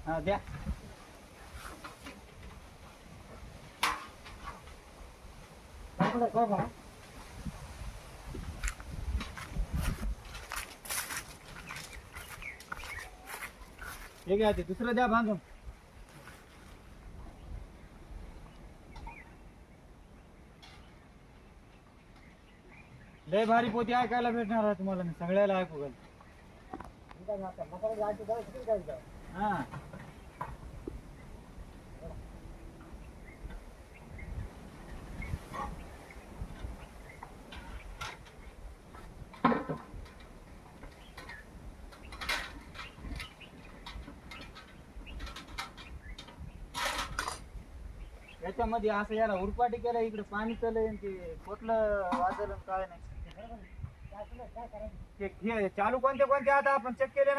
हा द्या. हे घ्या, ते दुसरं द्या बांधून. लय भारी पोती ऐकायला भेटणार आहे तुम्हाला, मी सगळ्याला ऐकू घाल. हा याच्यामध्ये असं याला उरपाटी केलं, इकडे पाणी चालय, ते कुठलं वाजलं काय नाही. ते चालू कोणते कोणते आता आपण चेक केले ना.